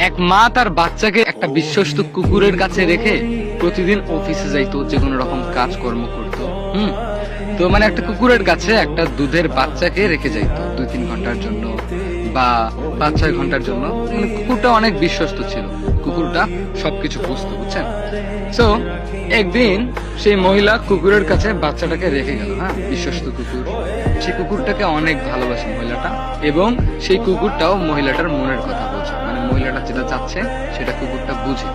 এক মা তার বাচ্চাকে একটা বিশ্বস্ত কুকুরের কাছে রেখে প্রতিদিন অফিসে যাইতো, যে কোনো রকম কাজকর্ম করতো। তো মানে একটা কুকুরের কাছে একটা দুধের বাচ্চাকে রেখে যাইতো 2-3 ঘন্টার জন্য বা 5-6 ঘন্টার জন্য। মানে কুকুরটা অনেক বিশ্বস্ত ছিল, কুকুরটা সবকিছু বুঝতো, বুঝছেন। তো একদিন সেই মহিলা কুকুরের কাছে বাচ্চাটাকে রেখে গেল। বিশ্বস্ত কুকুর, সেই কুকুরটাকে অনেক ভালোবাসে মহিলাটা, এবং সেই কুকুরটাও মহিলাটার মনের কথা বোঝে, মানে মহিলাটা যেটা চাচ্ছে সেটা কুকুরটা বুঝে।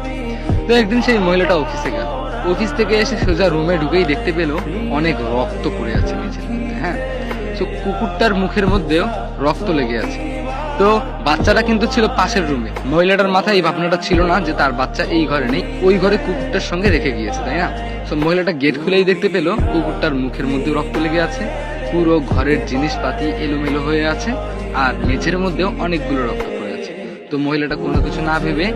তো একদিন সেই মহিলাটা অফিসে গেল, অফিস থেকে এসে সোজা রুমে ঢুকেই দেখতে পেল অনেক রক্ত পড়ে আছে নিচের মধ্যে। তো কুকুরটার মুখের মধ্যেও রক্ত লেগে আছে। তো বাচ্চাটা কিন্তু ছিল পাশের রুমে। মহিলাটার মাথায় এই ভাবনাটা ছিল না যে তার বাচ্চা এই ঘরে নেই, ওই ঘরে কুকুরটার সঙ্গে রেখে গিয়েছে, তাই না? তো মহিলাটা গেট খুলেই দেখতে পেল কুকুরটার মুখের মধ্যে রক্ত লেগে আছে, পুরো ঘরের জিনিসপাতি এলোমেলো হয়ে আছে, আর মেঝের মধ্যেও অনেকগুলো রক্ত পড়ে আছে। তো মহিলাটা কোনো কিছু না ভেবে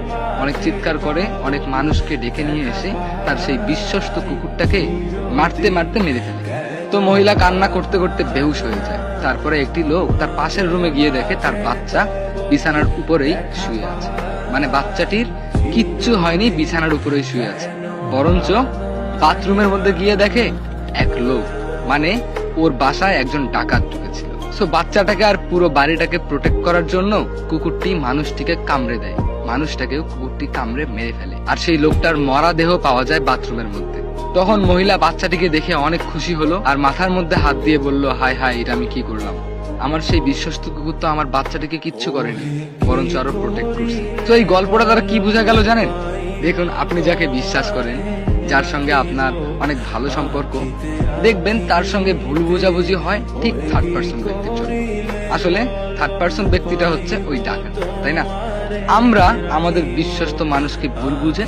অনেক চিৎকার করে, অনেক মানুষকে ডেকে নিয়ে এসে তার সেই বিশ্বস্ত কুকুরটাকে মারতে মারতে মেরে ফেলে। তো মহিলা কান্না করতে করতে বেহুশ হয়ে যায়। তারপরে একটি লোক তার পাশের রুমে গিয়ে দেখে তার বাচ্চা বিছানার উপরেই শুয়ে আছে। মানে বাচ্চাটির কিচ্ছু হয়নি, বিছানার উপরেই শুয়ে আছে। বরঞ্চ বাথরুমের মধ্যে গিয়ে দেখে এক লোক, মানে ওর বাসায় একজন ডাকাত ঢুকেছিল। সো বাচ্চাটাকে আর পুরো বাড়িটাকে প্রোটেক্ট করার জন্য কুকুরটি মানুষটিকে কামড়ে দেয়, মানুষটাকেও কুকুরটি কামড়ে মেরে ফেলে। আর সেই লোকটার মরা দেহ পাওয়া যায় বাথরুমের মধ্যে। তখন মহিলা বাচ্চাটিকে দেখে অনেক খুশি হলো, আর মাথার মধ্যে হাত দিয়ে বলল, হায় হায়, এটা আমি কি করলাম? আমার সেই বিশ্বস্ত কুকুর তো আমার বাচ্চাটিকে কিচ্ছু করেনি, বরঞ্চ আরো প্রোটেক্ট করছে। তো এই গল্পটা দ্বারা কি বোঝা গেল জানেন? দেখুন, আপনি যাকে বিশ্বাস করেন, যার সঙ্গে আপনার অনেক ভালো সম্পর্ক, দেখবেন তার সঙ্গে ভুল বোঝাবুঝি হয় ঠিক থার্ড পার্সন ব্যক্তির জন্য। আসলে থার্ড পার্সন ব্যক্তিটা হচ্ছে ওই ডাকাত, তাই না? আমরা আমাদের বিশ্বস্ত মানুষকে ভুল বুঝে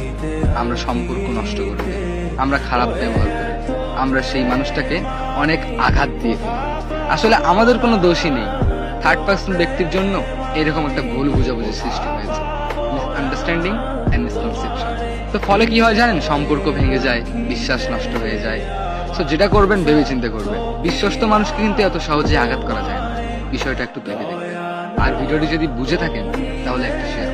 আমরা সম্পর্ক নষ্ট করে দিই, আমরা খারাপ ব্যবহার করি, আমরা সেই মানুষটাকে অনেক আঘাত দিয়ে ফেলি। আসলে আমাদের কোনো দোষই নেই, থার্ড পার্সন ব্যক্তির জন্য এরকম একটা ভুল বুঝাবুঝি সৃষ্টি হয়েছে, মিসআন্ডারস্ট্যান্ডিং এন্ড মিসকনসেপশন। তো ফলে কি হয় জানেন? সম্পর্ক ভেঙে যায়, বিশ্বাস নষ্ট হয়ে যায়। তো যেটা করবেন ভেবে চিন্তে করবেন। বিশ্বস্ত মানুষকে কিন্তু এত সহজে আঘাত করা যায় না, বিষয়টা একটু ভেবে দেখবেন। আর ভিডিওটি যদি বুঝে থাকেন তাহলে একটা শেয়ার